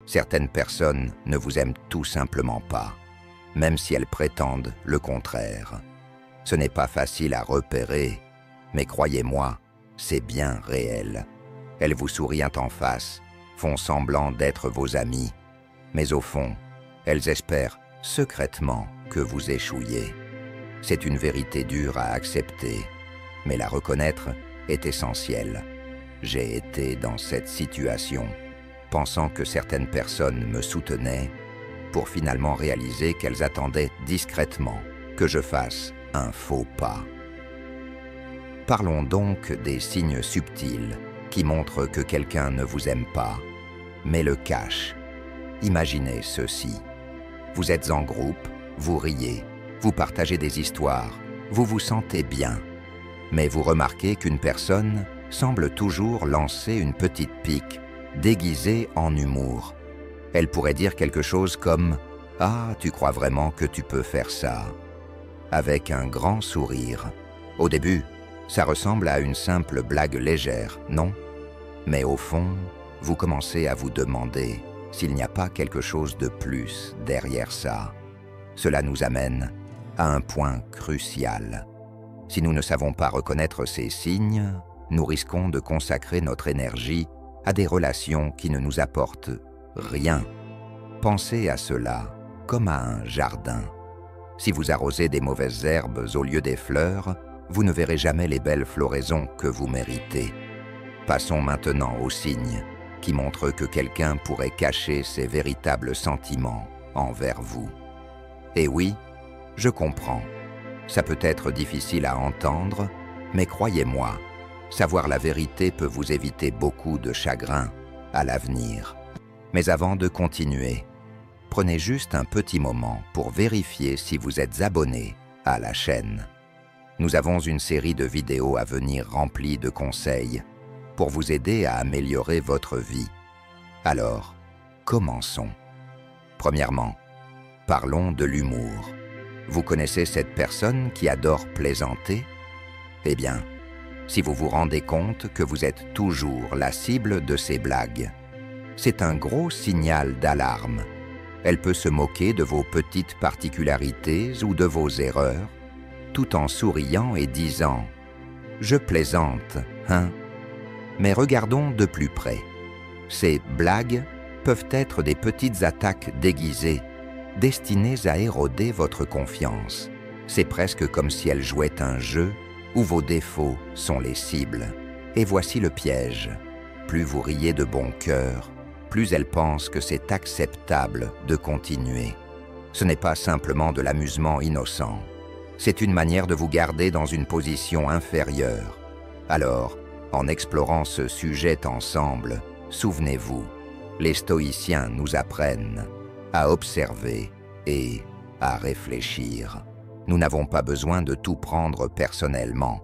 Certaines personnes ne vous aiment tout simplement pas, même si elles prétendent le contraire. Ce n'est pas facile à repérer, mais croyez-moi, c'est bien réel. Elles vous sourient en face, font semblant d'être vos amis, mais au fond, elles espèrent secrètement que vous échouiez. C'est une vérité dure à accepter, mais la reconnaître est essentiel. J'ai été dans cette situation, pensant que certaines personnes me soutenaient, pour finalement réaliser qu'elles attendaient discrètement que je fasse un faux pas. Parlons donc des signes subtils qui montrent que quelqu'un ne vous aime pas, mais le cache. Imaginez ceci. Vous êtes en groupe, vous riez, vous partagez des histoires, vous vous sentez bien, mais vous remarquez qu'une personne semble toujours lancer une petite pique, déguisée en humour. Elle pourrait dire quelque chose comme « Ah, tu crois vraiment que tu peux faire ça ?» avec un grand sourire. Au début, ça ressemble à une simple blague légère, non? Mais au fond, vous commencez à vous demander s'il n'y a pas quelque chose de plus derrière ça. Cela nous amène à un point crucial. Si nous ne savons pas reconnaître ces signes, nous risquons de consacrer notre énergie à des relations qui ne nous apportent rien. Pensez à cela comme à un jardin. Si vous arrosez des mauvaises herbes au lieu des fleurs, vous ne verrez jamais les belles floraisons que vous méritez. Passons maintenant aux signes qui montrent que quelqu'un pourrait cacher ses véritables sentiments envers vous. Et oui, je comprends. Ça peut être difficile à entendre, mais croyez-moi, savoir la vérité peut vous éviter beaucoup de chagrin à l'avenir. Mais avant de continuer, prenez juste un petit moment pour vérifier si vous êtes abonné à la chaîne. Nous avons une série de vidéos à venir remplies de conseils pour vous aider à améliorer votre vie. Alors, commençons. Premièrement, parlons de l'humour. Vous connaissez cette personne qui adore plaisanter? Eh bien, si vous vous rendez compte que vous êtes toujours la cible de ces blagues, c'est un gros signal d'alarme. Elle peut se moquer de vos petites particularités ou de vos erreurs, tout en souriant et disant « Je plaisante, hein ?» Mais regardons de plus près. Ces blagues peuvent être des petites attaques déguisées, destinées à éroder votre confiance. C'est presque comme si elles jouaient un jeu où vos défauts sont les cibles. Et voici le piège. Plus vous riez de bon cœur, plus elles pensent que c'est acceptable de continuer. Ce n'est pas simplement de l'amusement innocent. C'est une manière de vous garder dans une position inférieure. Alors, en explorant ce sujet ensemble, souvenez-vous, les stoïciens nous apprennent à observer et à réfléchir. Nous n'avons pas besoin de tout prendre personnellement,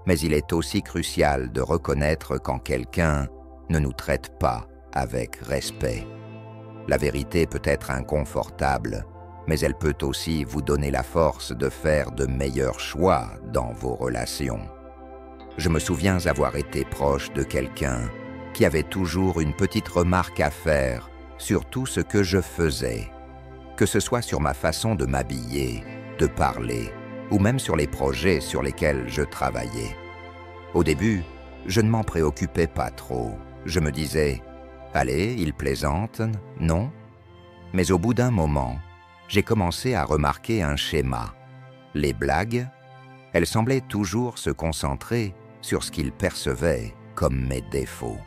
mais il est aussi crucial de reconnaître quand quelqu'un ne nous traite pas avec respect. La vérité peut être inconfortable, mais elle peut aussi vous donner la force de faire de meilleurs choix dans vos relations. Je me souviens avoir été proche de quelqu'un qui avait toujours une petite remarque à faire sur tout ce que je faisais, que ce soit sur ma façon de m'habiller, de parler, ou même sur les projets sur lesquels je travaillais. Au début, je ne m'en préoccupais pas trop. Je me disais « Allez, il plaisante, non ?» Mais au bout d'un moment, j'ai commencé à remarquer un schéma. Les blagues, elles semblaient toujours se concentrer sur ce qu'il percevait comme mes défauts.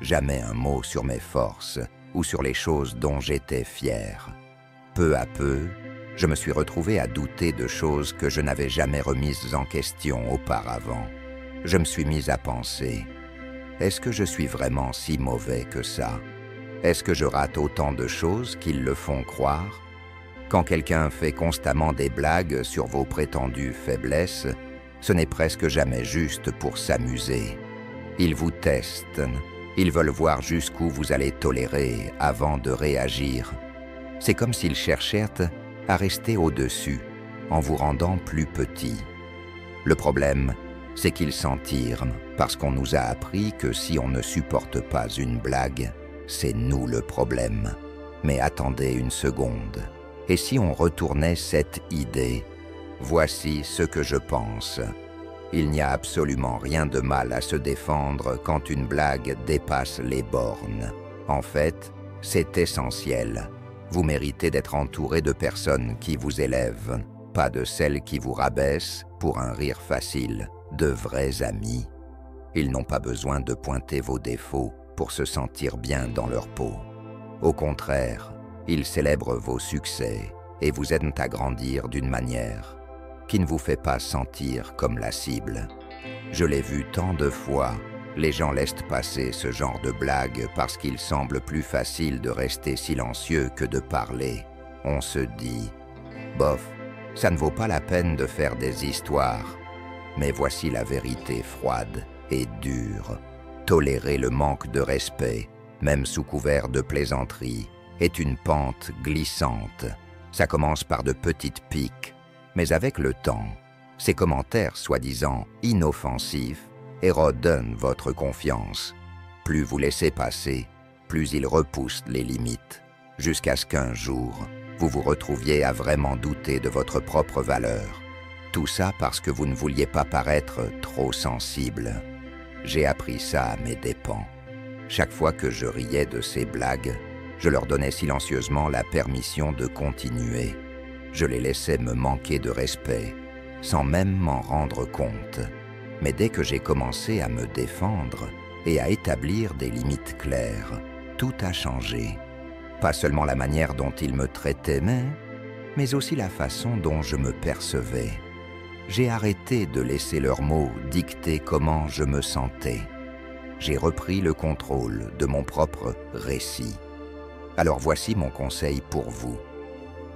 Jamais un mot sur mes forces ou sur les choses dont j'étais fier. Peu à peu, je me suis retrouvé à douter de choses que je n'avais jamais remises en question auparavant. Je me suis mis à penser, est-ce que je suis vraiment si mauvais que ça? Est-ce que je rate autant de choses qu'ils le font croire? Quand quelqu'un fait constamment des blagues sur vos prétendues faiblesses, ce n'est presque jamais juste pour s'amuser. Ils vous testent, ils veulent voir jusqu'où vous allez tolérer avant de réagir. C'est comme s'ils cherchaient à rester au-dessus, en vous rendant plus petit. Le problème, c'est qu'ils s'en tirent, parce qu'on nous a appris que si on ne supporte pas une blague, c'est nous le problème. Mais attendez une seconde. Et si on retournait cette idée? Voici ce que je pense. Il n'y a absolument rien de mal à se défendre quand une blague dépasse les bornes. En fait, c'est essentiel. Vous méritez d'être entouré de personnes qui vous élèvent, pas de celles qui vous rabaissent pour un rire facile, de vrais amis. Ils n'ont pas besoin de pointer vos défauts pour se sentir bien dans leur peau. Au contraire, ils célèbrent vos succès et vous aident à grandir d'une manière qui ne vous fait pas sentir comme la cible. Je l'ai vu tant de fois, les gens laissent passer ce genre de blagues parce qu'il semble plus facile de rester silencieux que de parler. On se dit « Bof, ça ne vaut pas la peine de faire des histoires ». Mais voici la vérité froide et dure. Tolérer le manque de respect, même sous couvert de plaisanterie, est une pente glissante. Ça commence par de petites piques, mais avec le temps, ces commentaires soi-disant inoffensifs érodent votre confiance. Plus vous laissez passer, plus ils repoussent les limites, jusqu'à ce qu'un jour, vous vous retrouviez à vraiment douter de votre propre valeur. Tout ça parce que vous ne vouliez pas paraître trop sensible. J'ai appris ça à mes dépens. Chaque fois que je riais de ces blagues, je leur donnais silencieusement la permission de continuer. Je les laissais me manquer de respect, sans même m'en rendre compte. Mais dès que j'ai commencé à me défendre et à établir des limites claires, tout a changé. Pas seulement la manière dont ils me traitaient, mais aussi la façon dont je me percevais. J'ai arrêté de laisser leurs mots dicter comment je me sentais. J'ai repris le contrôle de mon propre récit. Alors voici mon conseil pour vous.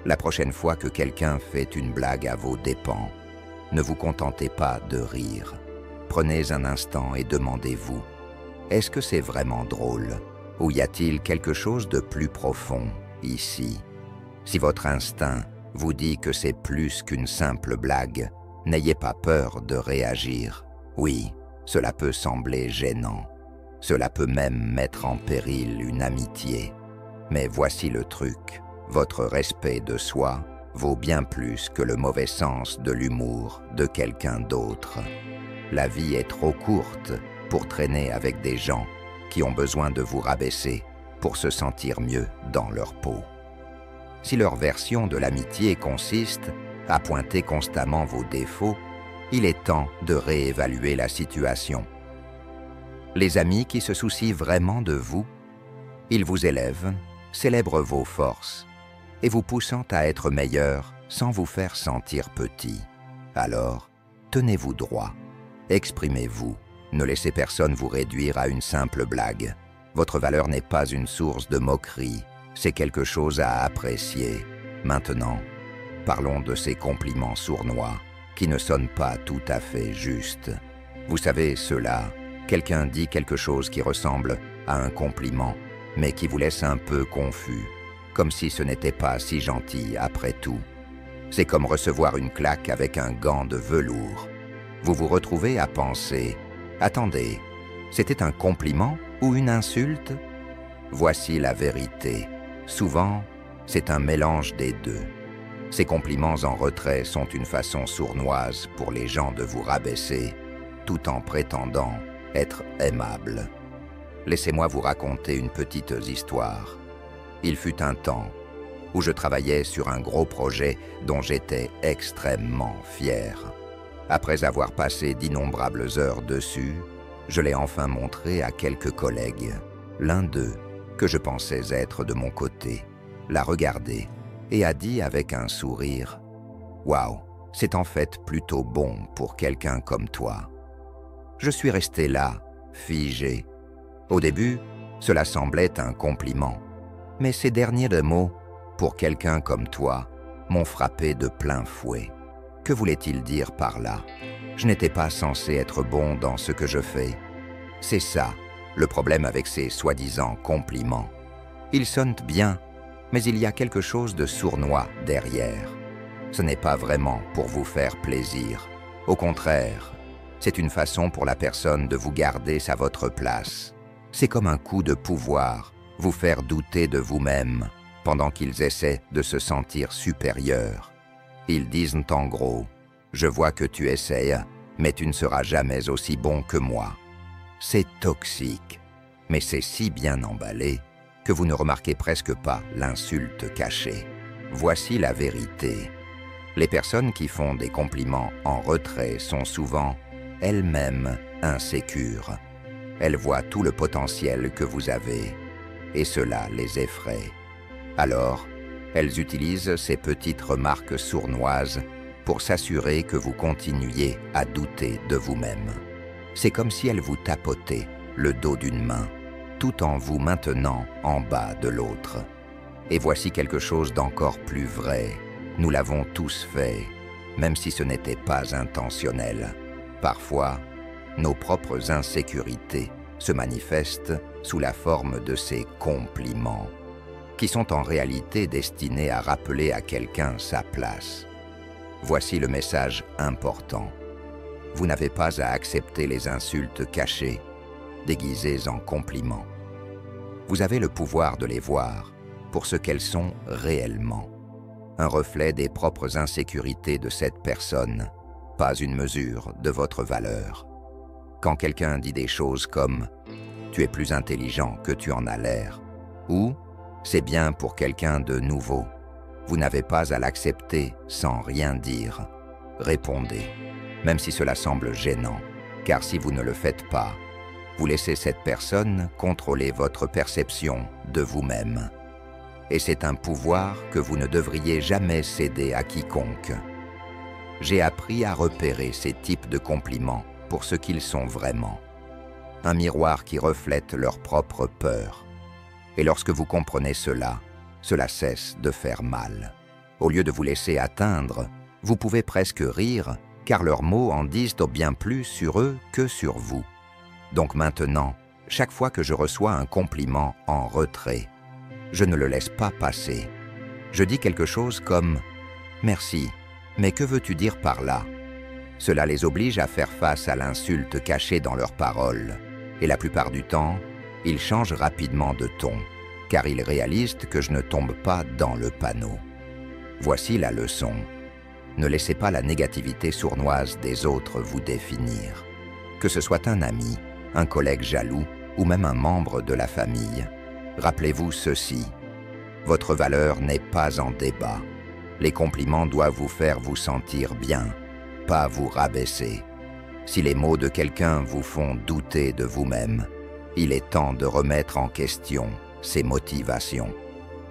La prochaine fois que quelqu'un fait une blague à vos dépens, ne vous contentez pas de rire. Prenez un instant et demandez-vous, est-ce que c'est vraiment drôle? Ou y a-t-il quelque chose de plus profond ici? Si votre instinct vous dit que c'est plus qu'une simple blague, n'ayez pas peur de réagir. Oui, cela peut sembler gênant. Cela peut même mettre en péril une amitié. Mais voici le truc. Votre respect de soi vaut bien plus que le mauvais sens de l'humour de quelqu'un d'autre. La vie est trop courte pour traîner avec des gens qui ont besoin de vous rabaisser pour se sentir mieux dans leur peau. Si leur version de l'amitié consiste à pointer constamment vos défauts, il est temps de réévaluer la situation. Les amis qui se soucient vraiment de vous, ils vous élèvent, célèbrent vos forces et vous poussant à être meilleur sans vous faire sentir petit. Alors, tenez-vous droit, exprimez-vous, ne laissez personne vous réduire à une simple blague. Votre valeur n'est pas une source de moquerie, c'est quelque chose à apprécier. Maintenant, parlons de ces compliments sournois qui ne sonnent pas tout à fait justes. Vous savez, ceux-là, quelqu'un dit quelque chose qui ressemble à un compliment, mais qui vous laisse un peu confus, comme si ce n'était pas si gentil après tout. C'est comme recevoir une claque avec un gant de velours. Vous vous retrouvez à penser « Attendez, c'était un compliment ou une insulte ?» Voici la vérité. Souvent, c'est un mélange des deux. Ces compliments en retrait sont une façon sournoise pour les gens de vous rabaisser, tout en prétendant être aimables. Laissez-moi vous raconter une petite histoire. Il fut un temps où je travaillais sur un gros projet dont j'étais extrêmement fier. Après avoir passé d'innombrables heures dessus, je l'ai enfin montré à quelques collègues. L'un d'eux, que je pensais être de mon côté, l'a regardé et a dit avec un sourire « Waouh, c'est en fait plutôt bon pour quelqu'un comme toi. » Je suis resté là, figé. Au début, cela semblait un compliment, mais ces derniers mots, pour quelqu'un comme toi, m'ont frappé de plein fouet. Que voulait-il dire par là? Je n'étais pas censé être bon dans ce que je fais. C'est ça, le problème avec ces soi-disant compliments. Ils sonnent bien, mais il y a quelque chose de sournois derrière. Ce n'est pas vraiment pour vous faire plaisir. Au contraire, c'est une façon pour la personne de vous garder à votre place. C'est comme un coup de pouvoir vous faire douter de vous-même pendant qu'ils essaient de se sentir supérieurs. Ils disent en gros, « Je vois que tu essayes, mais tu ne seras jamais aussi bon que moi. » C'est toxique, mais c'est si bien emballé que vous ne remarquez presque pas l'insulte cachée. Voici la vérité. Les personnes qui font des compliments en retrait sont souvent elles-mêmes insécures. Elles voient tout le potentiel que vous avez, et cela les effraie. Alors, elles utilisent ces petites remarques sournoises pour s'assurer que vous continuiez à douter de vous-même. C'est comme si elles vous tapotaient le dos d'une main, tout en vous maintenant en bas de l'autre. Et voici quelque chose d'encore plus vrai. Nous l'avons tous fait, même si ce n'était pas intentionnel. Parfois, nos propres insécurités se manifestent sous la forme de ces compliments, qui sont en réalité destinés à rappeler à quelqu'un sa place. Voici le message important. Vous n'avez pas à accepter les insultes cachées, déguisées en compliments. Vous avez le pouvoir de les voir pour ce qu'elles sont réellement. Un reflet des propres insécurités de cette personne, pas une mesure de votre valeur. Quand quelqu'un dit des choses comme « tu es plus intelligent que tu en as l'air » ou « c'est bien pour quelqu'un de nouveau », vous n'avez pas à l'accepter sans rien dire. Répondez, même si cela semble gênant, car si vous ne le faites pas, vous laissez cette personne contrôler votre perception de vous-même. Et c'est un pouvoir que vous ne devriez jamais céder à quiconque. J'ai appris à repérer ces types de compliments pour ce qu'ils sont vraiment. Un miroir qui reflète leur propre peur. Et lorsque vous comprenez cela, cela cesse de faire mal. Au lieu de vous laisser atteindre, vous pouvez presque rire, car leurs mots en disent bien plus sur eux que sur vous. Donc maintenant, chaque fois que je reçois un compliment en retrait, je ne le laisse pas passer. Je dis quelque chose comme « Merci, mais que veux-tu dire par là ?» Cela les oblige à faire face à l'insulte cachée dans leurs paroles. Et la plupart du temps, ils changent rapidement de ton, car ils réalisent que je ne tombe pas dans le panneau. Voici la leçon. Ne laissez pas la négativité sournoise des autres vous définir. Que ce soit un ami, un collègue jaloux ou même un membre de la famille, rappelez-vous ceci. Votre valeur n'est pas en débat. Les compliments doivent vous faire vous sentir bien, pas vous rabaisser. Si les mots de quelqu'un vous font douter de vous-même, il est temps de remettre en question ses motivations.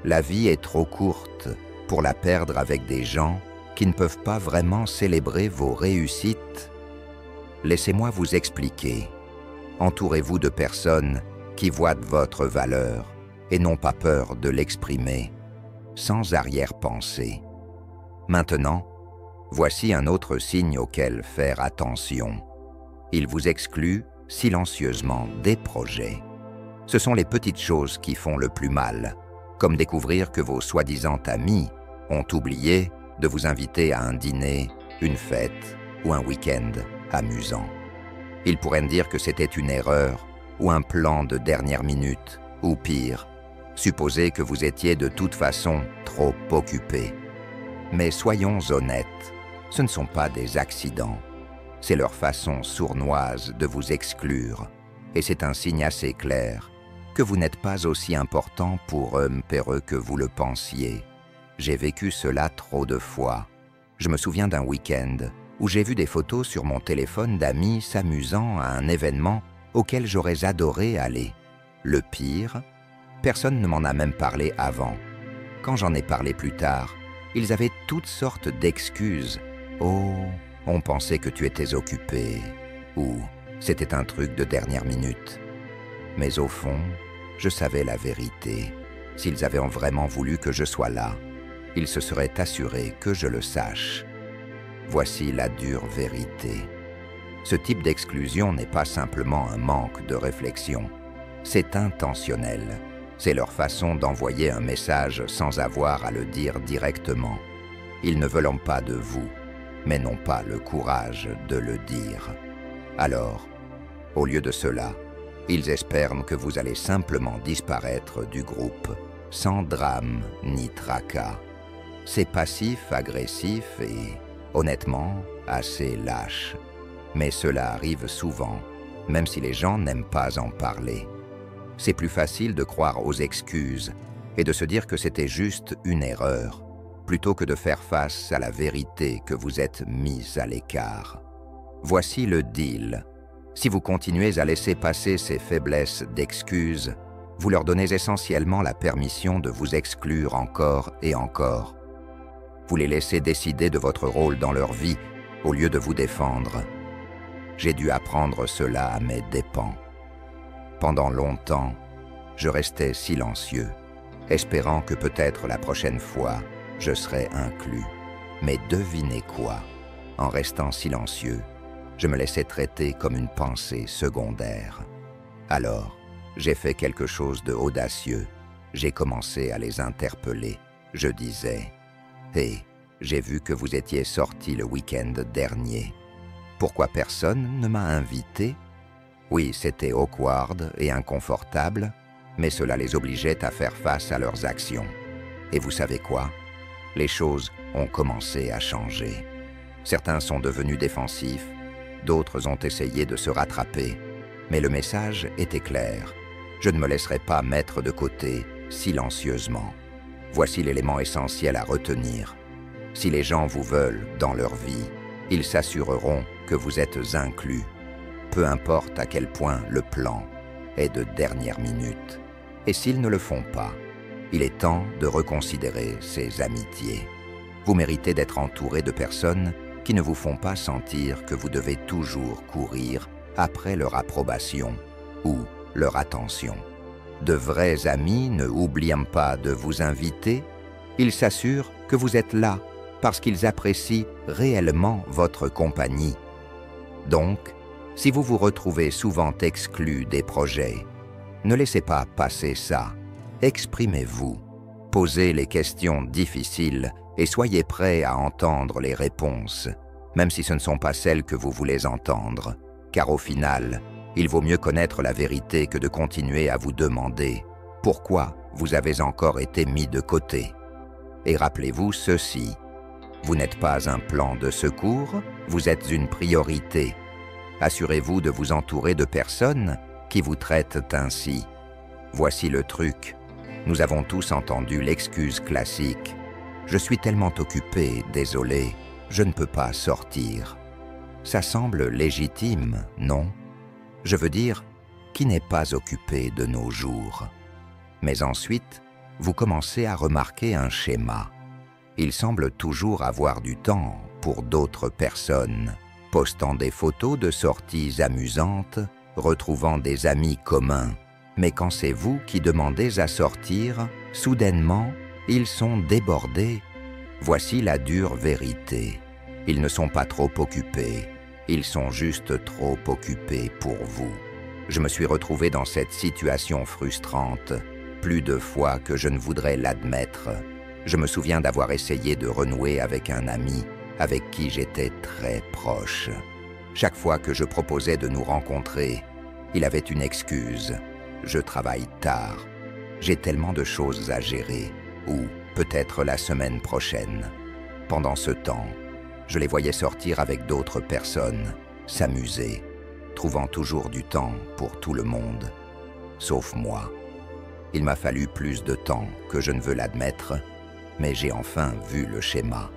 La vie est trop courte pour la perdre avec des gens qui ne peuvent pas vraiment célébrer vos réussites. Laissez-moi vous expliquer. Entourez-vous de personnes qui voient votre valeur et n'ont pas peur de l'exprimer, sans arrière-pensée. Maintenant, voici un autre signe auquel faire attention. Il vous exclut silencieusement des projets. Ce sont les petites choses qui font le plus mal, comme découvrir que vos soi-disant amis ont oublié de vous inviter à un dîner, une fête ou un week-end amusant. Ils pourraient dire que c'était une erreur ou un plan de dernière minute, ou pire, supposer que vous étiez de toute façon trop occupé. Mais soyons honnêtes, ce ne sont pas des accidents. C'est leur façon sournoise de vous exclure, et c'est un signe assez clair que vous n'êtes pas aussi important pour eux que vous le pensiez. J'ai vécu cela trop de fois. Je me souviens d'un week-end où j'ai vu des photos sur mon téléphone d'amis s'amusant à un événement auquel j'aurais adoré aller. Le pire, personne ne m'en a même parlé avant. Quand j'en ai parlé plus tard, ils avaient toutes sortes d'excuses. « Oh, on pensait que tu étais occupé. » ou « c'était un truc de dernière minute. » Mais au fond, je savais la vérité. S'ils avaient vraiment voulu que je sois là, ils se seraient assurés que je le sache. Voici la dure vérité. Ce type d'exclusion n'est pas simplement un manque de réflexion. C'est intentionnel. C'est leur façon d'envoyer un message sans avoir à le dire directement. Ils ne veulent pas de vous, mais n'ont pas le courage de le dire. Alors, au lieu de cela, Ils espèrent que vous allez simplement disparaître du groupe, sans drame ni tracas. C'est passif, agressif et, honnêtement, assez lâche. Mais cela arrive souvent, même si les gens n'aiment pas en parler. C'est plus facile de croire aux excuses et de se dire que c'était juste une erreur, plutôt que de faire face à la vérité que vous êtes mis à l'écart. Voici le deal. Si vous continuez à laisser passer ces faiblesses d'excuses, vous leur donnez essentiellement la permission de vous exclure encore et encore. Vous les laissez décider de votre rôle dans leur vie au lieu de vous défendre. J'ai dû apprendre cela à mes dépens. Pendant longtemps, je restais silencieux, espérant que peut-être la prochaine fois, je serais inclus. Mais devinez quoi? En restant silencieux, je me laissais traiter comme une pensée secondaire. Alors, j'ai fait quelque chose de audacieux. J'ai commencé à les interpeller. Je disais « Hé, j'ai vu que vous étiez sortis le week-end dernier. Pourquoi personne ne m'a invité ?» Oui, c'était awkward et inconfortable, mais cela les obligeait à faire face à leurs actions. Et vous savez quoi? Les choses ont commencé à changer. Certains sont devenus défensifs, d'autres ont essayé de se rattraper, mais le message était clair. Je ne me laisserai pas mettre de côté silencieusement. Voici l'élément essentiel à retenir. Si les gens vous veulent dans leur vie, ils s'assureront que vous êtes inclus, peu importe à quel point le plan est de dernière minute. Et s'ils ne le font pas, il est temps de reconsidérer ces amitiés. Vous méritez d'être entouré de personnes qui ne vous font pas sentir que vous devez toujours courir après leur approbation ou leur attention. De vrais amis ne oublient pas de vous inviter, ils s'assurent que vous êtes là parce qu'ils apprécient réellement votre compagnie. Donc, si vous vous retrouvez souvent exclu des projets, ne laissez pas passer ça. Exprimez-vous, posez les questions difficiles et soyez prêts à entendre les réponses, même si ce ne sont pas celles que vous voulez entendre, car au final, il vaut mieux connaître la vérité que de continuer à vous demander pourquoi vous avez encore été mis de côté. Et rappelez-vous ceci, vous n'êtes pas un plan de secours, vous êtes une priorité. Assurez-vous de vous entourer de personnes qui vous traitent ainsi. Voici le truc. Nous avons tous entendu l'excuse classique. Je suis tellement occupé, désolé, je ne peux pas sortir. Ça semble légitime, non? Je veux dire, qui n'est pas occupé de nos jours? Mais ensuite, vous commencez à remarquer un schéma. Il semble toujours avoir du temps pour d'autres personnes, postant des photos de sorties amusantes, retrouvant des amis communs. Mais quand c'est vous qui demandez à sortir, soudainement, ils sont débordés. Voici la dure vérité. Ils ne sont pas trop occupés. Ils sont juste trop occupés pour vous. Je me suis retrouvé dans cette situation frustrante plus de fois que je ne voudrais l'admettre. Je me souviens d'avoir essayé de renouer avec un ami avec qui j'étais très proche. Chaque fois que je proposais de nous rencontrer, il avait une excuse. Je travaille tard. J'ai tellement de choses à gérer. Ou peut-être la semaine prochaine. Pendant ce temps, je les voyais sortir avec d'autres personnes, s'amuser, trouvant toujours du temps pour tout le monde, sauf moi. Il m'a fallu plus de temps que je ne veux l'admettre, mais j'ai enfin vu le schéma.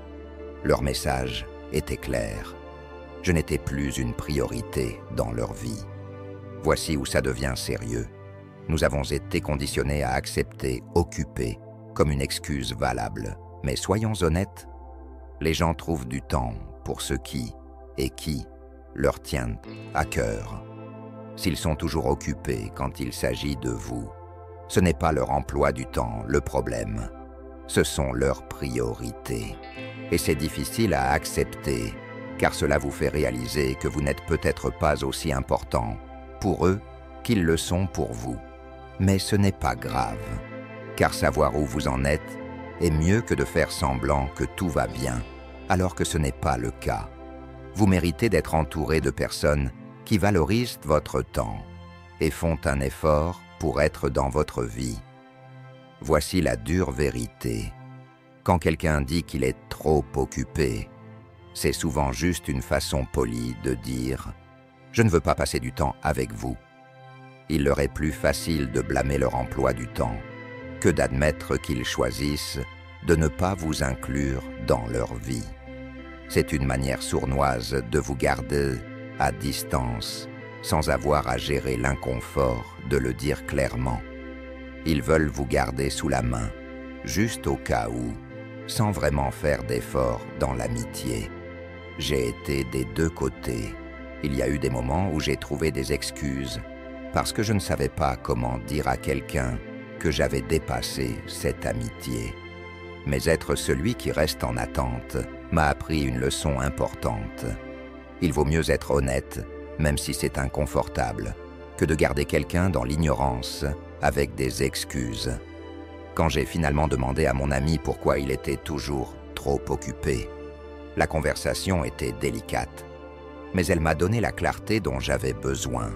Leur message était clair. Je n'étais plus une priorité dans leur vie. Voici où ça devient sérieux. Nous avons été conditionnés à accepter « occupé » comme une excuse valable. Mais soyons honnêtes, les gens trouvent du temps pour ce qui leur tient à cœur. S'ils sont toujours occupés quand il s'agit de vous, ce n'est pas leur emploi du temps le problème, ce sont leurs priorités. Et c'est difficile à accepter, car cela vous fait réaliser que vous n'êtes peut-être pas aussi important pour eux qu'ils le sont pour vous. Mais ce n'est pas grave, car savoir où vous en êtes est mieux que de faire semblant que tout va bien, alors que ce n'est pas le cas. Vous méritez d'être entouré de personnes qui valorisent votre temps. et font un effort pour être dans votre vie. Voici la dure vérité. Quand quelqu'un dit qu'il est trop occupé, c'est souvent juste une façon polie de dire « Je ne veux pas passer du temps avec vous ». Il leur est plus facile de blâmer leur emploi du temps que d'admettre qu'ils choisissent de ne pas vous inclure dans leur vie. C'est une manière sournoise de vous garder à distance, sans avoir à gérer l'inconfort de le dire clairement. Ils veulent vous garder sous la main, juste au cas où, sans vraiment faire d'efforts dans l'amitié. J'ai été des deux côtés. Il y a eu des moments où j'ai trouvé des excuses, parce que je ne savais pas comment dire à quelqu'un que j'avais dépassé cette amitié. Mais être celui qui reste en attente m'a appris une leçon importante. Il vaut mieux être honnête, même si c'est inconfortable, que de garder quelqu'un dans l'ignorance avec des excuses. Quand j'ai finalement demandé à mon ami pourquoi il était toujours trop occupé, la conversation était délicate, mais elle m'a donné la clarté dont j'avais besoin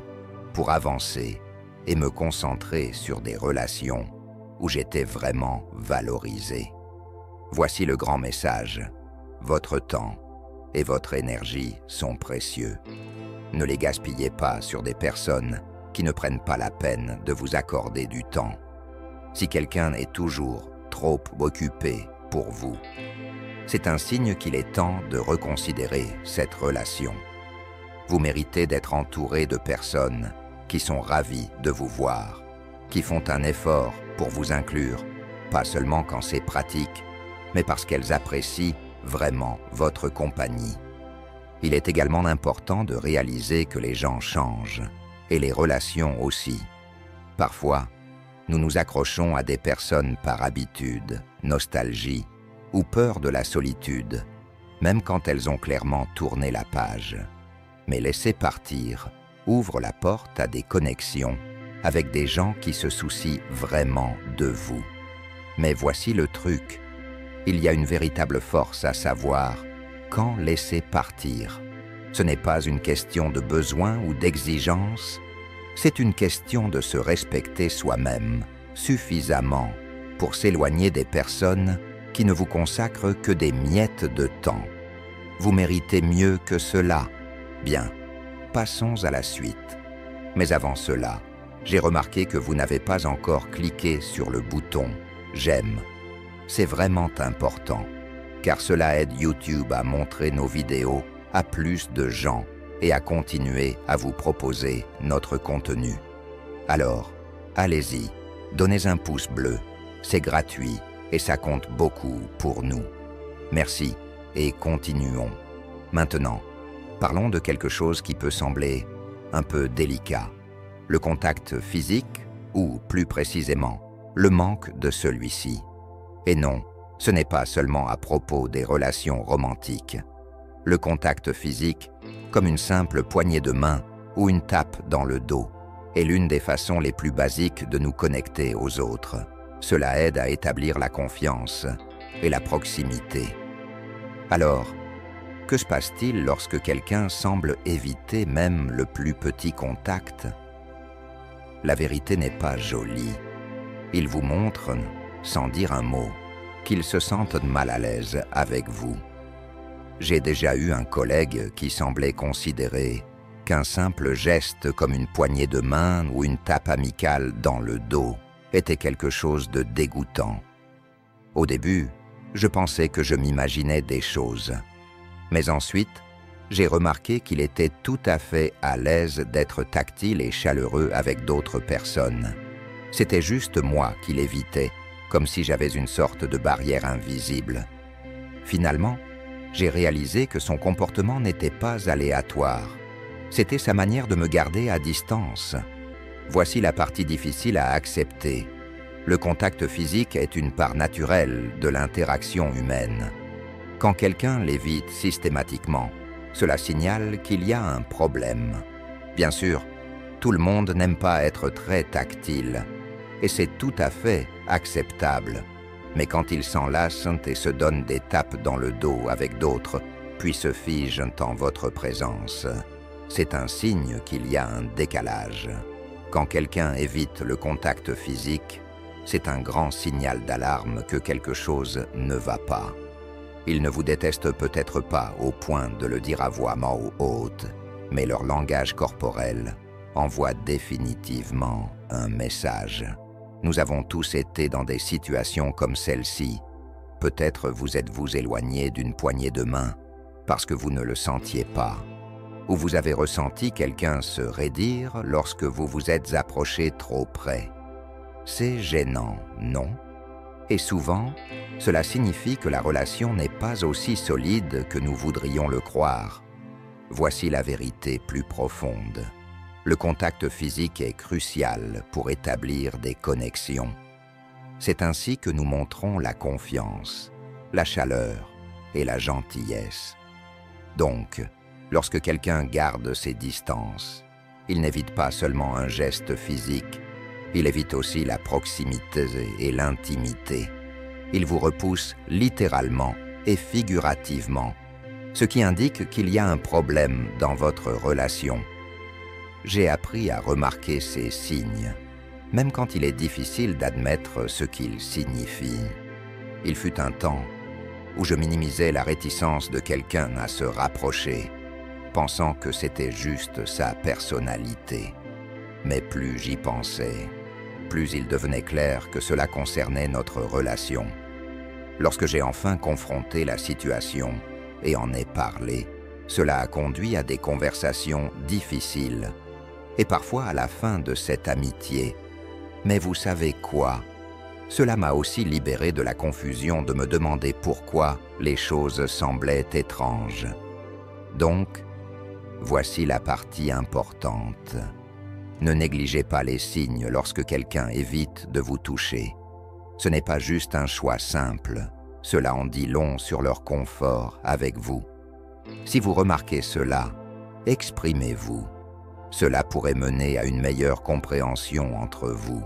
pour avancer et me concentrer sur des relations où j'étais vraiment valorisé. Voici le grand message. Votre temps et votre énergie sont précieux. Ne les gaspillez pas sur des personnes qui ne prennent pas la peine de vous accorder du temps. Si quelqu'un est toujours trop occupé pour vous, c'est un signe qu'il est temps de reconsidérer cette relation. Vous méritez d'être entouré de personnes qui sont ravies de vous voir, qui font un effort pour vous inclure, pas seulement quand c'est pratique, mais parce qu'elles apprécient vraiment votre compagnie. Il est également important de réaliser que les gens changent, et les relations aussi. Parfois, nous nous accrochons à des personnes par habitude, nostalgie ou peur de la solitude, même quand elles ont clairement tourné la page. Mais laisser partir ouvre la porte à des connexions avec des gens qui se soucient vraiment de vous. Mais voici le truc. Il y a une véritable force à savoir quand laisser partir. Ce n'est pas une question de besoin ou d'exigence, c'est une question de se respecter soi-même suffisamment pour s'éloigner des personnes qui ne vous consacrent que des miettes de temps. Vous méritez mieux que cela. Bien, passons à la suite. Mais avant cela, j'ai remarqué que vous n'avez pas encore cliqué sur le bouton « J'aime ». C'est vraiment important, car cela aide YouTube à montrer nos vidéos à plus de gens et à continuer à vous proposer notre contenu. Alors, allez-y, donnez un pouce bleu, c'est gratuit et ça compte beaucoup pour nous. Merci et continuons. Maintenant, parlons de quelque chose qui peut sembler un peu délicat. Le contact physique ou, plus précisément, le manque de celui-ci. Et non, ce n'est pas seulement à propos des relations romantiques. Le contact physique, comme une simple poignée de main ou une tape dans le dos, est l'une des façons les plus basiques de nous connecter aux autres. Cela aide à établir la confiance et la proximité. Alors, que se passe-t-il lorsque quelqu'un semble éviter même le plus petit contact? La vérité n'est pas jolie. Il vous montre, sans dire un mot, qu'ils se sentent mal à l'aise avec vous. J'ai déjà eu un collègue qui semblait considérer qu'un simple geste comme une poignée de main ou une tape amicale dans le dos était quelque chose de dégoûtant. Au début, je pensais que je m'imaginais des choses. Mais ensuite, j'ai remarqué qu'il était tout à fait à l'aise d'être tactile et chaleureux avec d'autres personnes. C'était juste moi qui l'évitais, comme si j'avais une sorte de barrière invisible. Finalement, j'ai réalisé que son comportement n'était pas aléatoire. C'était sa manière de me garder à distance. Voici la partie difficile à accepter. Le contact physique est une part naturelle de l'interaction humaine. Quand quelqu'un l'évite systématiquement, cela signale qu'il y a un problème. Bien sûr, tout le monde n'aime pas être très tactile, et c'est tout à fait acceptable. Mais quand ils s'enlacent et se donnent des tapes dans le dos avec d'autres, puis se figent en votre présence, c'est un signe qu'il y a un décalage. Quand quelqu'un évite le contact physique, c'est un grand signal d'alarme que quelque chose ne va pas. Ils ne vous détestent peut-être pas au point de le dire à voix haute, mais leur langage corporel envoie définitivement un message. Nous avons tous été dans des situations comme celle-ci. Peut-être vous êtes-vous éloigné d'une poignée de main parce que vous ne le sentiez pas, ou vous avez ressenti quelqu'un se raidir lorsque vous vous êtes approché trop près. C'est gênant, non? Et souvent, cela signifie que la relation n'est pas aussi solide que nous voudrions le croire. Voici la vérité plus profonde. Le contact physique est crucial pour établir des connexions. C'est ainsi que nous montrons la confiance, la chaleur et la gentillesse. Donc, lorsque quelqu'un garde ses distances, il n'évite pas seulement un geste physique, il évite aussi la proximité et l'intimité. Il vous repousse littéralement et figurativement, ce qui indique qu'il y a un problème dans votre relation. J'ai appris à remarquer ces signes, même quand il est difficile d'admettre ce qu'ils signifient. Il fut un temps où je minimisais la réticence de quelqu'un à se rapprocher, pensant que c'était juste sa personnalité. Mais plus j'y pensais, plus il devenait clair que cela concernait notre relation. Lorsque j'ai enfin confronté la situation et en ai parlé, cela a conduit à des conversations difficiles et parfois à la fin de cette amitié. Mais vous savez quoi? Cela m'a aussi libéré de la confusion de me demander pourquoi les choses semblaient étranges. Donc, voici la partie importante. Ne négligez pas les signes lorsque quelqu'un évite de vous toucher. Ce n'est pas juste un choix simple, cela en dit long sur leur confort avec vous. Si vous remarquez cela, exprimez-vous. Cela pourrait mener à une meilleure compréhension entre vous,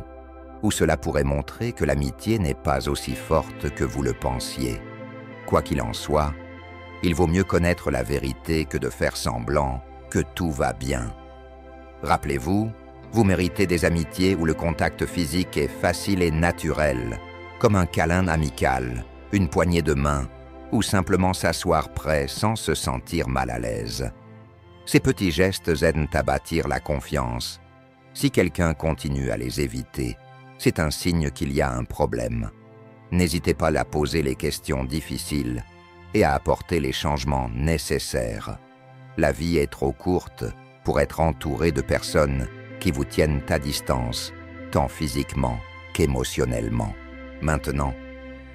ou cela pourrait montrer que l'amitié n'est pas aussi forte que vous le pensiez. Quoi qu'il en soit, il vaut mieux connaître la vérité que de faire semblant que tout va bien. Rappelez-vous, vous méritez des amitiés où le contact physique est facile et naturel, comme un câlin amical, une poignée de main, ou simplement s'asseoir près sans se sentir mal à l'aise. Ces petits gestes aident à bâtir la confiance. Si quelqu'un continue à les éviter, c'est un signe qu'il y a un problème. N'hésitez pas à poser les questions difficiles et à apporter les changements nécessaires. La vie est trop courte pour être entouré de personnes qui vous tiennent à distance, tant physiquement qu'émotionnellement. Maintenant,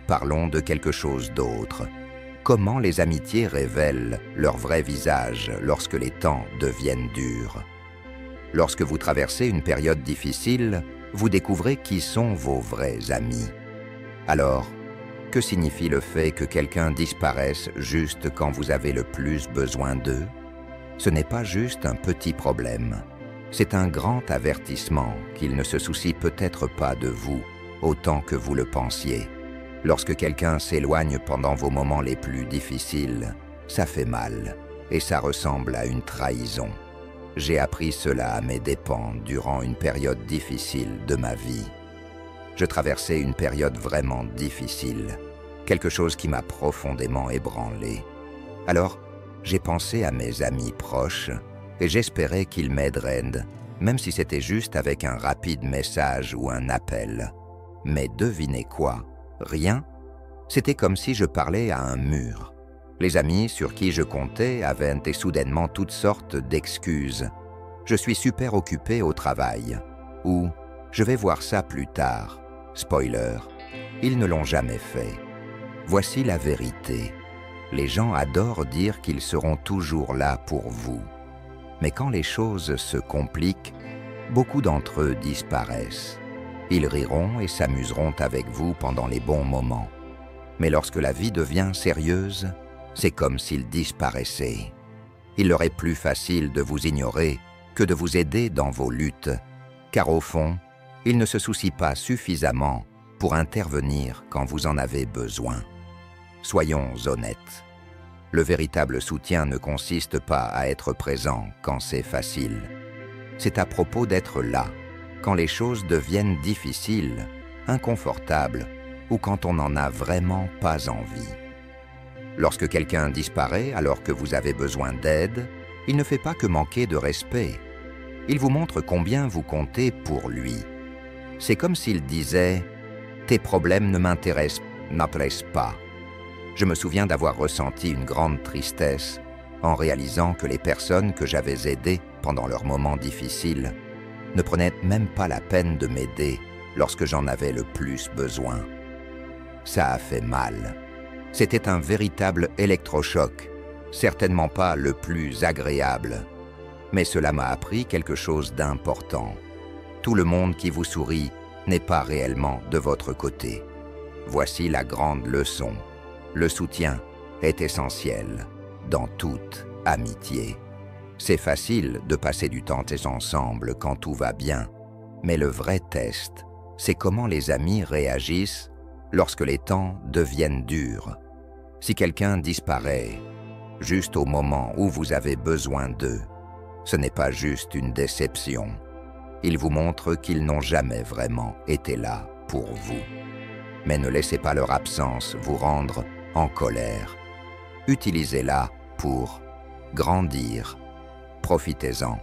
parlons de quelque chose d'autre. Comment les amitiés révèlent leur vrai visage lorsque les temps deviennent durs? Lorsque vous traversez une période difficile, vous découvrez qui sont vos vrais amis. Alors, que signifie le fait que quelqu'un disparaisse juste quand vous avez le plus besoin d'eux? Ce n'est pas juste un petit problème. C'est un grand avertissement qu'il ne se soucie peut-être pas de vous autant que vous le pensiez. Lorsque quelqu'un s'éloigne pendant vos moments les plus difficiles, ça fait mal et ça ressemble à une trahison. J'ai appris cela à mes dépens durant une période difficile de ma vie. Je traversais une période vraiment difficile, quelque chose qui m'a profondément ébranlé. Alors, j'ai pensé à mes amis proches et j'espérais qu'ils m'aideraient, même si c'était juste avec un rapide message ou un appel. Mais devinez quoi? Rien. C'était comme si je parlais à un mur. Les amis sur qui je comptais avaient soudainement toutes sortes d'excuses. Je suis super occupé au travail. Ou je vais voir ça plus tard. Spoiler, ils ne l'ont jamais fait. Voici la vérité. Les gens adorent dire qu'ils seront toujours là pour vous. Mais quand les choses se compliquent, beaucoup d'entre eux disparaissent. Ils riront et s'amuseront avec vous pendant les bons moments. Mais lorsque la vie devient sérieuse, c'est comme s'ils disparaissaient. Il leur est plus facile de vous ignorer que de vous aider dans vos luttes, car au fond, ils ne se soucient pas suffisamment pour intervenir quand vous en avez besoin. Soyons honnêtes. Le véritable soutien ne consiste pas à être présent quand c'est facile. C'est à propos d'être là, quand les choses deviennent difficiles, inconfortables, ou quand on n'en a vraiment pas envie. Lorsque quelqu'un disparaît alors que vous avez besoin d'aide, il ne fait pas que manquer de respect. Il vous montre combien vous comptez pour lui. C'est comme s'il disait « Tes problèmes ne m'intéressent pas ». Je me souviens d'avoir ressenti une grande tristesse en réalisant que les personnes que j'avais aidées pendant leurs moments difficiles ne prenaient même pas la peine de m'aider lorsque j'en avais le plus besoin. Ça a fait mal. C'était un véritable électrochoc, certainement pas le plus agréable, mais cela m'a appris quelque chose d'important. Tout le monde qui vous sourit n'est pas réellement de votre côté. Voici la grande leçon. Le soutien est essentiel dans toute amitié. C'est facile de passer du temps ensemble quand tout va bien, mais le vrai test, c'est comment les amis réagissent lorsque les temps deviennent durs. Si quelqu'un disparaît, juste au moment où vous avez besoin d'eux, ce n'est pas juste une déception. Ils vous montrent qu'ils n'ont jamais vraiment été là pour vous. Mais ne laissez pas leur absence vous rendre en colère. Utilisez-la pour grandir. Profitez-en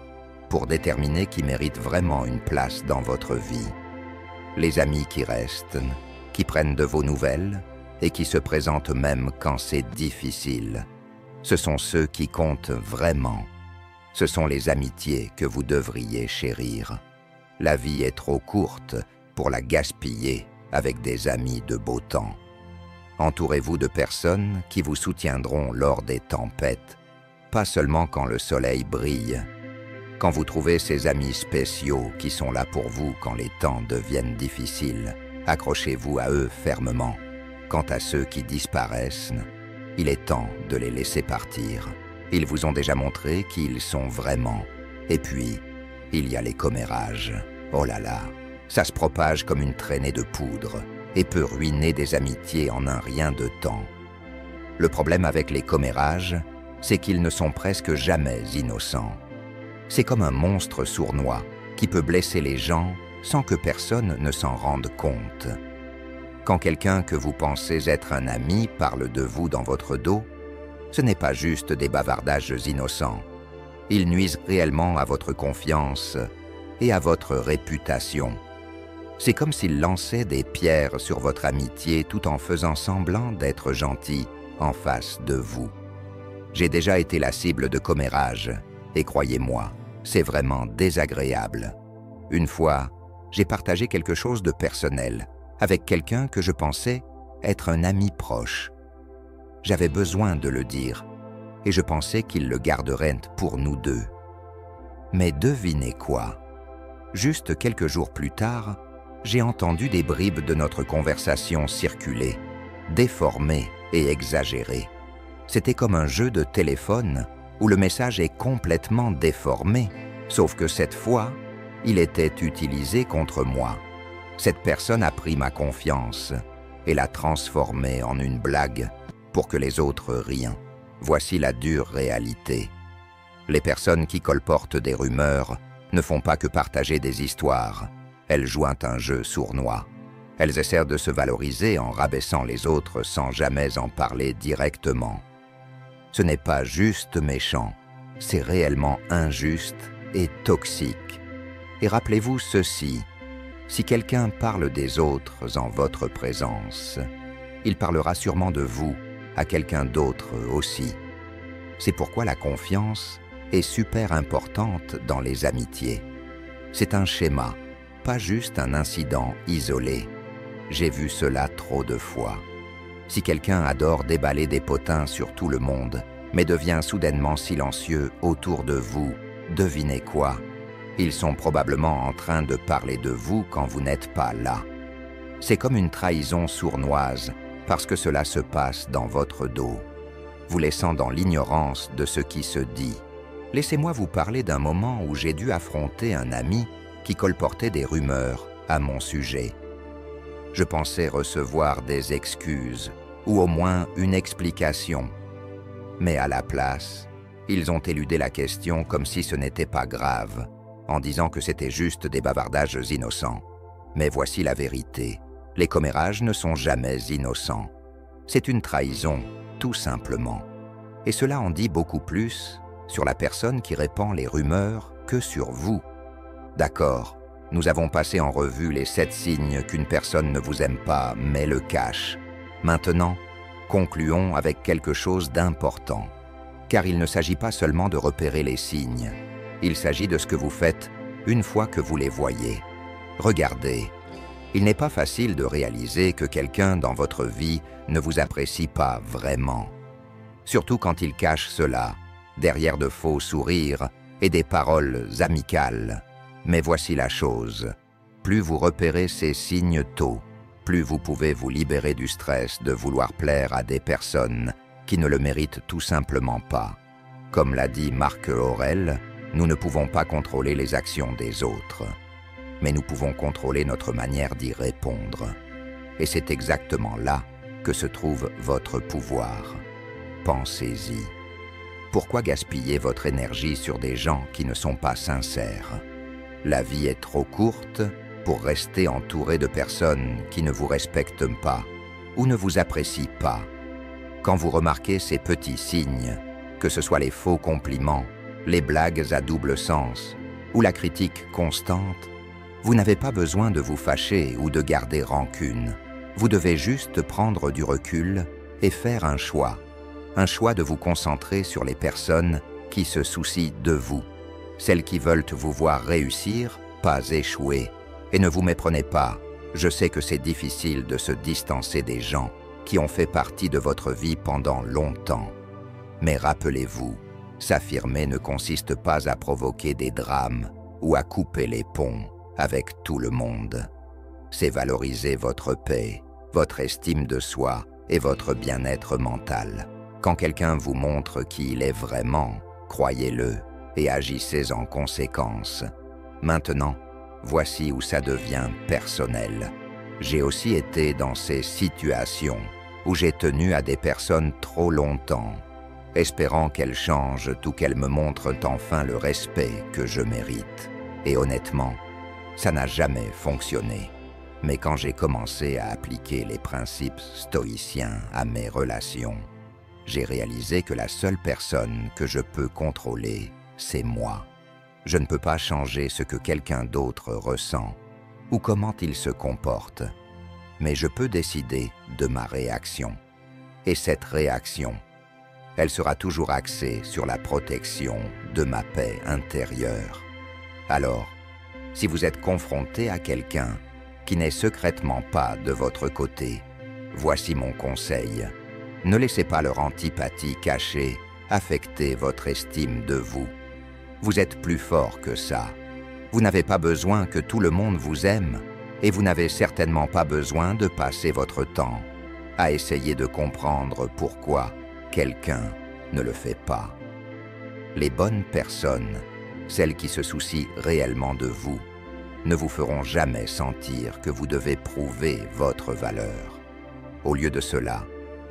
pour déterminer qui mérite vraiment une place dans votre vie. Les amis qui restent, qui prennent de vos nouvelles et qui se présentent même quand c'est difficile. Ce sont ceux qui comptent vraiment. Ce sont les amitiés que vous devriez chérir. La vie est trop courte pour la gaspiller avec des amis de beau temps. Entourez-vous de personnes qui vous soutiendront lors des tempêtes, pas seulement quand le soleil brille. Quand vous trouvez ces amis spéciaux qui sont là pour vous quand les temps deviennent difficiles, accrochez-vous à eux fermement. Quant à ceux qui disparaissent, il est temps de les laisser partir. Ils vous ont déjà montré qui ils sont vraiment. Et puis, il y a les commérages. Oh là là, ça se propage comme une traînée de poudre et peut ruiner des amitiés en un rien de temps. Le problème avec les commérages, c'est qu'ils ne sont presque jamais innocents. C'est comme un monstre sournois qui peut blesser les gens sans que personne ne s'en rende compte. Quand quelqu'un que vous pensez être un ami parle de vous dans votre dos, ce n'est pas juste des bavardages innocents. Ils nuisent réellement à votre confiance et à votre réputation. C'est comme s'ils lançaient des pierres sur votre amitié tout en faisant semblant d'être gentils en face de vous. J'ai déjà été la cible de commérages et croyez-moi, c'est vraiment désagréable. Une fois, j'ai partagé quelque chose de personnel avec quelqu'un que je pensais être un ami proche. J'avais besoin de le dire et je pensais qu'il le garderait pour nous deux. Mais devinez quoi? Juste quelques jours plus tard, j'ai entendu des bribes de notre conversation circuler, déformées et exagérées. C'était comme un jeu de téléphone où le message est complètement déformé, sauf que cette fois, il était utilisé contre moi. Cette personne a pris ma confiance et l'a transformée en une blague pour que les autres rient. Voici la dure réalité. Les personnes qui colportent des rumeurs ne font pas que partager des histoires. Elles jouent un jeu sournois. Elles essaient de se valoriser en rabaissant les autres sans jamais en parler directement. Ce n'est pas juste méchant, c'est réellement injuste et toxique. Et rappelez-vous ceci, si quelqu'un parle des autres en votre présence, il parlera sûrement de vous à quelqu'un d'autre aussi. C'est pourquoi la confiance est super importante dans les amitiés. C'est un schéma, pas juste un incident isolé. J'ai vu cela trop de fois. Si quelqu'un adore déballer des potins sur tout le monde, mais devient soudainement silencieux autour de vous, devinez quoi? Ils sont probablement en train de parler de vous quand vous n'êtes pas là. C'est comme une trahison sournoise, parce que cela se passe dans votre dos, vous laissant dans l'ignorance de ce qui se dit. Laissez-moi vous parler d'un moment où j'ai dû affronter un ami qui colportait des rumeurs à mon sujet. Je pensais recevoir des excuses, ou au moins une explication. Mais à la place, ils ont éludé la question comme si ce n'était pas grave. en disant que c'était juste des bavardages innocents. Mais voici la vérité. Les commérages ne sont jamais innocents. C'est une trahison, tout simplement. Et cela en dit beaucoup plus sur la personne qui répand les rumeurs que sur vous. D'accord, nous avons passé en revue les 7 signes qu'une personne ne vous aime pas, mais le cache. Maintenant, concluons avec quelque chose d'important. Car il ne s'agit pas seulement de repérer les signes. Il s'agit de ce que vous faites une fois que vous les voyez. Regardez, il n'est pas facile de réaliser que quelqu'un dans votre vie ne vous apprécie pas vraiment. Surtout quand il cache cela, derrière de faux sourires et des paroles amicales. Mais voici la chose, plus vous repérez ces signes tôt, plus vous pouvez vous libérer du stress de vouloir plaire à des personnes qui ne le méritent tout simplement pas. Comme l'a dit Marc Aurèle, nous ne pouvons pas contrôler les actions des autres, mais nous pouvons contrôler notre manière d'y répondre. Et c'est exactement là que se trouve votre pouvoir. Pensez-y. Pourquoi gaspiller votre énergie sur des gens qui ne sont pas sincères? La vie est trop courte pour rester entouré de personnes qui ne vous respectent pas ou ne vous apprécient pas. Quand vous remarquez ces petits signes, que ce soit les faux compliments, les blagues à double sens ou la critique constante, vous n'avez pas besoin de vous fâcher ou de garder rancune. Vous devez juste prendre du recul et faire un choix de vous concentrer sur les personnes qui se soucient de vous, celles qui veulent vous voir réussir, pas échouer. Et ne vous méprenez pas, je sais que c'est difficile de se distancer des gens qui ont fait partie de votre vie pendant longtemps. Mais rappelez-vous, s'affirmer ne consiste pas à provoquer des drames ou à couper les ponts avec tout le monde. C'est valoriser votre paix, votre estime de soi et votre bien-être mental. Quand quelqu'un vous montre qui il est vraiment, croyez-le et agissez en conséquence. Maintenant, voici où ça devient personnel. J'ai aussi été dans ces situations où j'ai tenu à des personnes trop longtemps, espérant qu'elles changent ou qu'elles me montrent enfin le respect que je mérite. Et honnêtement, ça n'a jamais fonctionné. Mais quand j'ai commencé à appliquer les principes stoïciens à mes relations, j'ai réalisé que la seule personne que je peux contrôler, c'est moi. Je ne peux pas changer ce que quelqu'un d'autre ressent ou comment il se comporte, mais je peux décider de ma réaction. Et cette réaction, elle sera toujours axée sur la protection de ma paix intérieure. Alors, si vous êtes confronté à quelqu'un qui n'est secrètement pas de votre côté, voici mon conseil. Ne laissez pas leur antipathie cachée affecter votre estime de vous. Vous êtes plus fort que ça. Vous n'avez pas besoin que tout le monde vous aime et vous n'avez certainement pas besoin de passer votre temps à essayer de comprendre pourquoi quelqu'un ne le fait pas. Les bonnes personnes, celles qui se soucient réellement de vous, ne vous feront jamais sentir que vous devez prouver votre valeur. Au lieu de cela,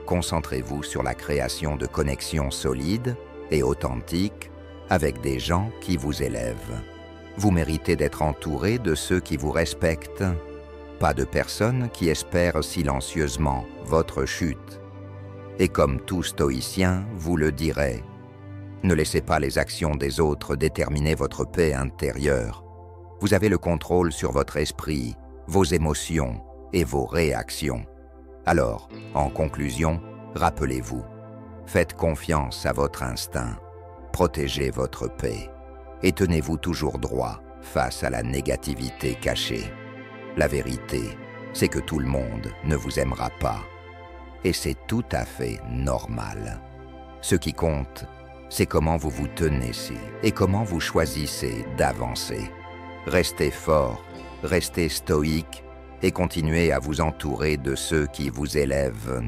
concentrez-vous sur la création de connexions solides et authentiques avec des gens qui vous élèvent. Vous méritez d'être entouré de ceux qui vous respectent, pas de personnes qui espèrent silencieusement votre chute. Et comme tout stoïcien vous le dirait, ne laissez pas les actions des autres déterminer votre paix intérieure. Vous avez le contrôle sur votre esprit, vos émotions et vos réactions. Alors, en conclusion, rappelez-vous, faites confiance à votre instinct, protégez votre paix et tenez-vous toujours droit face à la négativité cachée. La vérité, c'est que tout le monde ne vous aimera pas. Et c'est tout à fait normal. Ce qui compte, c'est comment vous vous tenez et comment vous choisissez d'avancer. Restez fort, restez stoïque et continuez à vous entourer de ceux qui vous élèvent.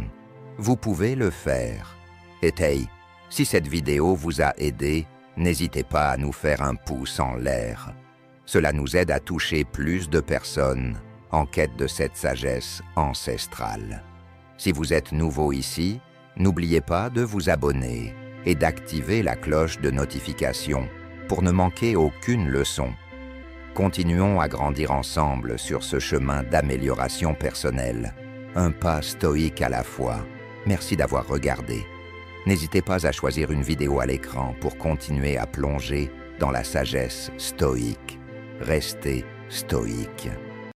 Vous pouvez le faire. Et hey, si cette vidéo vous a aidé, n'hésitez pas à nous faire un pouce en l'air. Cela nous aide à toucher plus de personnes en quête de cette sagesse ancestrale. Si vous êtes nouveau ici, n'oubliez pas de vous abonner et d'activer la cloche de notification pour ne manquer aucune leçon Continuons à grandir ensemble sur ce chemin d'amélioration personnelle, un pas stoïque à la fois. Merci d'avoir regardé. N'hésitez pas à choisir une vidéo à l'écran pour continuer à plonger dans la sagesse stoïque. Restez stoïque.